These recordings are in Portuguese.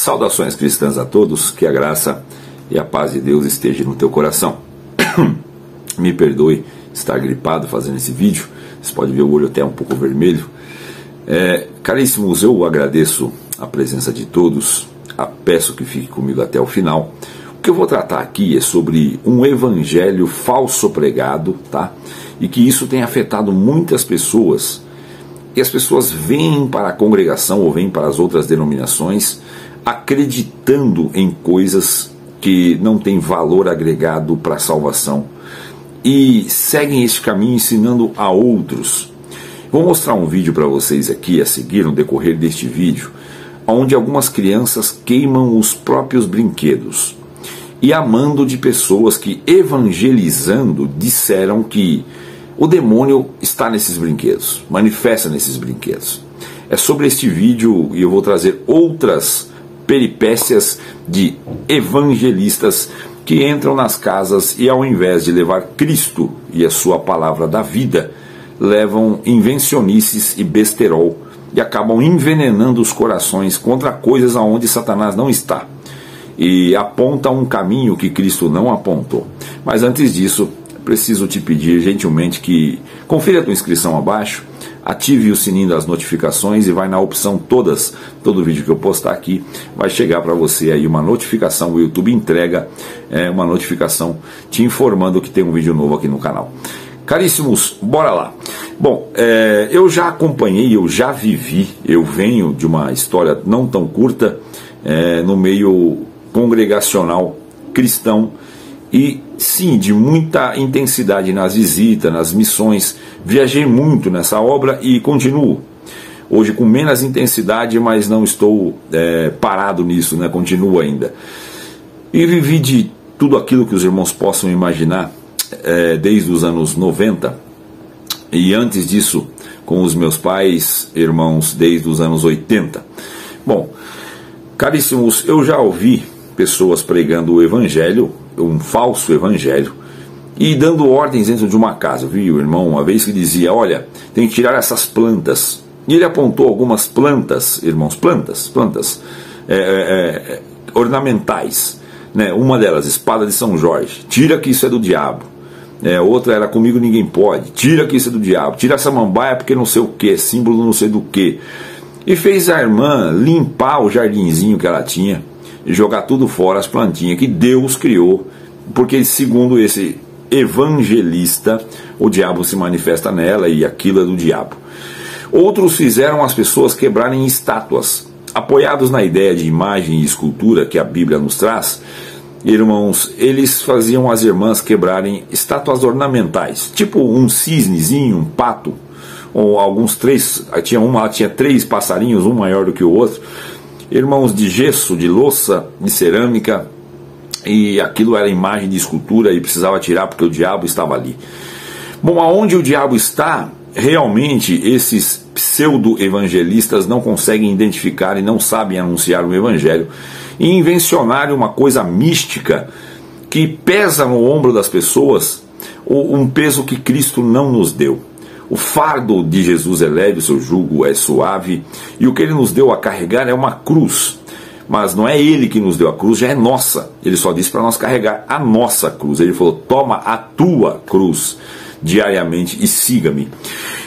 Saudações cristãs a todos, que a graça e a paz de Deus esteja no teu coração. Me perdoe estar gripado fazendo esse vídeo, você pode ver o olho até um pouco vermelho. Caríssimos, eu agradeço a presença de todos, peço que fique comigo até o final. O que eu vou tratar aqui é sobre um evangelho falso pregado, tá? E que isso tem afetado muitas pessoas, e as pessoas vêm para a congregação ou vêm para as outras denominações acreditando em coisas que não têm valor agregado para a salvação e seguem esse caminho ensinando a outros. Vou mostrar um vídeo para vocês aqui a seguir no decorrer deste vídeo, onde algumas crianças queimam os próprios brinquedos e amando de pessoas que, evangelizando, disseram que o demônio está nesses brinquedos, manifesta nesses brinquedos. É sobre este vídeo e eu vou trazer outras peripécias de evangelistas que entram nas casas e, ao invés de levar Cristo e a sua palavra da vida, levam invencionices e besterol e acabam envenenando os corações contra coisas aonde Satanás não está e aponta um caminho que Cristo não apontou. Mas antes disso, preciso te pedir gentilmente que confira a tua inscrição abaixo, ative o sininho das notificações e vai na opção todas, todo vídeo que eu postar aqui vai chegar para você aí uma notificação, o YouTube entrega uma notificação te informando que tem um vídeo novo aqui no canal. Caríssimos, bora lá. Bom, eu já acompanhei, eu já vivi, eu venho de uma história não tão curta no meio congregacional cristão e sim, de muita intensidade nas visitas, nas missões. Viajei muito nessa obra e continuo. Hoje com menos intensidade, mas não estou parado nisso, né? Continuo ainda. E vivi de tudo aquilo que os irmãos possam imaginar, desde os anos 90. E antes disso, com os meus pais, irmãos, desde os anos 80. Bom, caríssimos, eu já ouvi pessoas pregando o evangelho, um falso evangelho, e dando ordens dentro de uma casa. Viu, irmão, uma vez que dizia, olha, tem que tirar essas plantas. E ele apontou algumas plantas, irmãos, plantas ornamentais, né? Uma delas, espada de São Jorge, tira que isso é do diabo. Outra era comigo ninguém pode, tira que isso é do diabo. Tira essa samambaia porque não sei o que, símbolo não sei do que. E fez a irmã limpar o jardinzinho que ela tinha e jogar tudo fora, as plantinhas que Deus criou, porque segundo esse evangelista, o diabo se manifesta nela e aquilo é do diabo. Outros fizeram as pessoas quebrarem estátuas, apoiados na ideia de imagem e escultura que a Bíblia nos traz. Irmãos, eles faziam as irmãs quebrarem estátuas ornamentais, tipo um cisnezinho, um pato, ou alguns três, ela tinha três passarinhos, um maior do que o outro, irmãos, de gesso, de louça, de cerâmica, e aquilo era imagem de escultura e precisava tirar porque o diabo estava ali. Bom, aonde o diabo está, realmente esses pseudo-evangelistas não conseguem identificar e não sabem anunciar o evangelho e invencionar uma coisa mística que pesa no ombro das pessoas, um peso que Cristo não nos deu. O fardo de Jesus é leve, o seu jugo é suave, e o que ele nos deu a carregar é uma cruz. Mas não é ele que nos deu a cruz, já é nossa. Ele só disse para nós carregar a nossa cruz. Ele falou, toma a tua cruz diariamente e siga-me.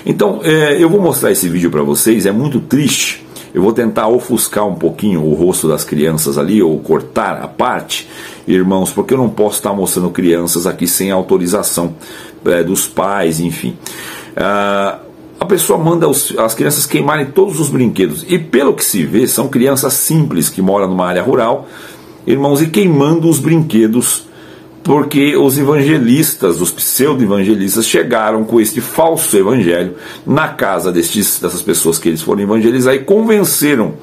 Então, eu vou mostrar esse vídeo para vocês, é muito triste. Eu vou tentar ofuscar um pouquinho o rosto das crianças ali, ou cortar a parte, irmãos, porque eu não posso estar mostrando crianças aqui sem autorização dos pais, enfim. A pessoa manda as crianças queimarem todos os brinquedos, e pelo que se vê, são crianças simples que moram numa área rural, irmãos, e queimando os brinquedos, porque os evangelistas, os pseudo-evangelistas, chegaram com este falso evangelho na casa dessas pessoas que eles foram evangelizar e convenceram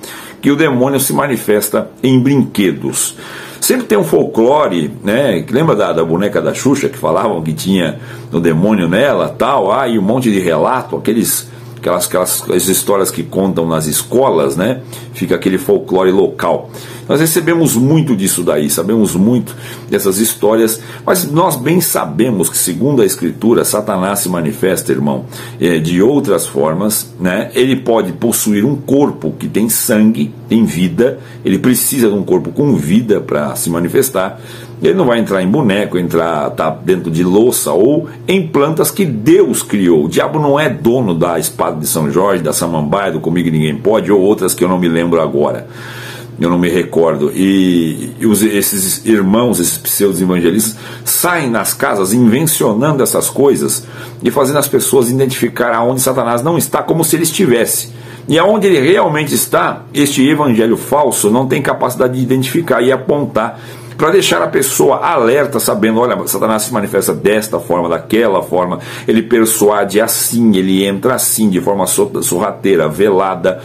que o demônio se manifesta em brinquedos. Sempre tem um folclore, né? Lembra da boneca da Xuxa que falavam que tinha o demônio nela, tal, e um monte de relato, aqueles as histórias que contam nas escolas, né? Fica aquele folclore local. Nós recebemos muito disso daí, sabemos muito dessas histórias, mas nós bem sabemos que, segundo a Escritura, Satanás se manifesta, irmão, de outras formas, né? Ele pode possuir um corpo que tem sangue, tem vida, ele precisa de um corpo com vida para se manifestar. Ele não vai entrar em boneco, tá dentro de louça ou em plantas que Deus criou. O diabo não é dono da espada de São Jorge, da samambaia, do Comigo Ninguém Pode, ou outras que eu não me lembro agora. Eu não me recordo. Esses irmãos, esses pseudo-evangelistas, saem nas casas invencionando essas coisas e fazendo as pessoas identificar aonde Satanás não está, como se ele estivesse. E aonde ele realmente está, este evangelho falso não tem capacidade de identificar e apontar, para deixar a pessoa alerta, sabendo, olha, Satanás se manifesta desta forma, daquela forma, ele persuade assim, ele entra assim, de forma sorrateira, velada,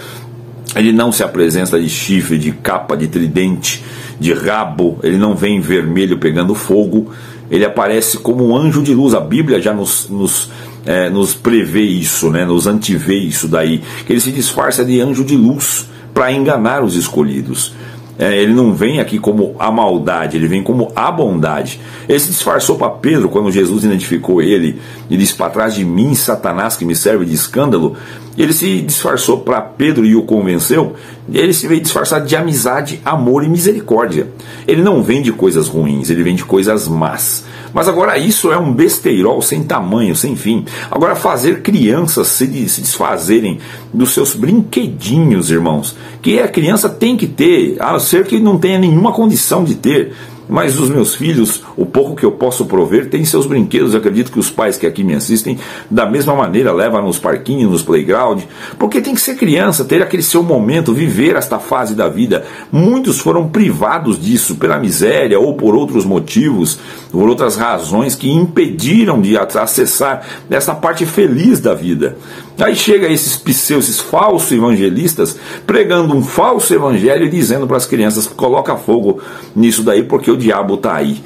ele não se apresenta de chifre, de capa, de tridente, de rabo, ele não vem vermelho pegando fogo, ele aparece como um anjo de luz. A Bíblia já nos prevê isso, né? Nos antevê isso daí, que ele se disfarça de anjo de luz para enganar os escolhidos. Ele não vem aqui como a maldade, ele vem como a bondade. Ele se disfarçou para Pedro quando Jesus identificou ele e disse: para trás de mim, Satanás, que me serve de escândalo. Ele se disfarçou para Pedro e o convenceu. Ele se veio disfarçado de amizade, amor e misericórdia. Ele não vem de coisas ruins, ele vem de coisas más. Mas agora isso é um besteirol sem tamanho, sem fim. Agora fazer crianças se desfazerem dos seus brinquedinhos, irmãos, que a criança tem que ter, a não ser que não tenha nenhuma condição de ter. Mas os meus filhos, o pouco que eu posso prover, tem seus brinquedos. Eu acredito que os pais que aqui me assistem, da mesma maneira, levam nos parquinhos, nos playground, porque tem que ser criança, ter aquele seu momento, viver esta fase da vida. Muitos foram privados disso pela miséria ou por outros motivos, por outras razões que impediram de acessar essa parte feliz da vida. Aí chega esses falsos evangelistas pregando um falso evangelho e dizendo para as crianças: coloca fogo nisso daí porque o diabo está aí.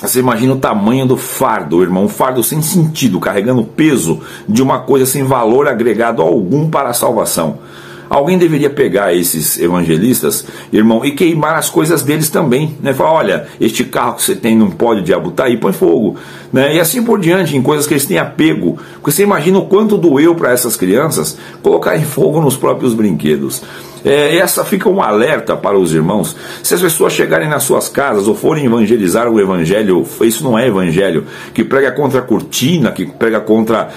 Você imagina o tamanho do fardo, irmão, um fardo sem sentido, carregando o peso de uma coisa sem valor agregado algum para a salvação. Alguém deveria pegar esses evangelistas, irmão, e queimar as coisas deles também, né? Falar: olha, este carro que você tem não pode, o diabo tá aí, põe fogo, né? E assim por diante, em coisas que eles têm apego. Porque você imagina o quanto doeu para essas crianças colocar em fogo nos próprios brinquedos. Essa fica um alerta para os irmãos. Se as pessoas chegarem nas suas casas ou forem evangelizar o evangelho, isso não é evangelho, que prega contra a cortina, que prega contra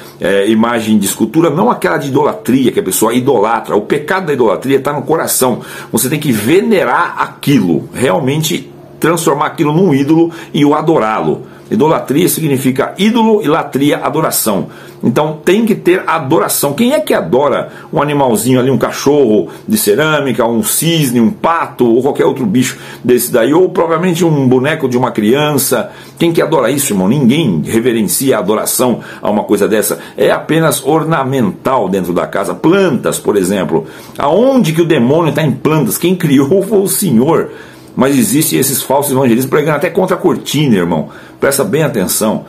imagem de escultura, não aquela de idolatria, que a pessoa idolatra. O pecado da idolatria está no coração. Você tem que venerar aquilo, realmente transformar aquilo num ídolo e o adorá-lo. Idolatria significa ídolo e latria, adoração. Então tem que ter adoração. Quem é que adora um animalzinho ali, um cachorro de cerâmica, um cisne, um pato ou qualquer outro bicho desse daí, ou provavelmente um boneco de uma criança? Quem que adora isso, irmão? Ninguém reverencia a adoração a uma coisa dessa. É apenas ornamental dentro da casa. Plantas, por exemplo. Aonde que o demônio está em plantas? Quem criou foi o Senhor. Mas existem esses falsos evangelistas pregando até contra a cortina, irmão. Presta bem atenção.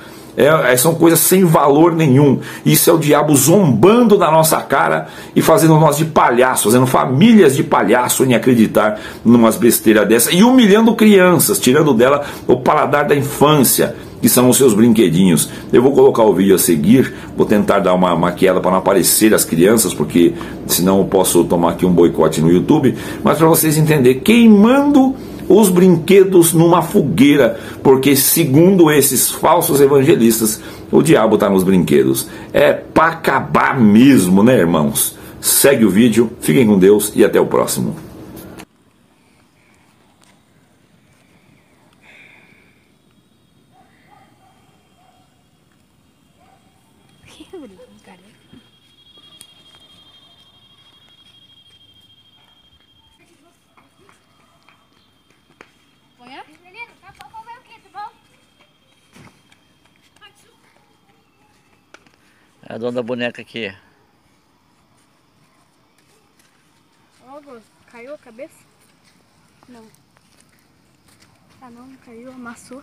São coisas sem valor nenhum. Isso é o diabo zombando da nossa cara e fazendo nós de palhaço, fazendo famílias de palhaço em acreditar numas besteiras dessa e humilhando crianças, tirando dela o paladar da infância, que são os seus brinquedinhos. Eu vou colocar o vídeo a seguir, vou tentar dar uma maquiada para não aparecer as crianças, porque senão eu posso tomar aqui um boicote no YouTube, mas para vocês entenderem, queimando os brinquedos numa fogueira, porque segundo esses falsos evangelistas, o diabo está nos brinquedos. É para acabar mesmo, né, irmãos? Segue o vídeo, fiquem com Deus e até o próximo. É a dona da boneca aqui. Ó, caiu a cabeça? Não. Ah não, caiu, amassou.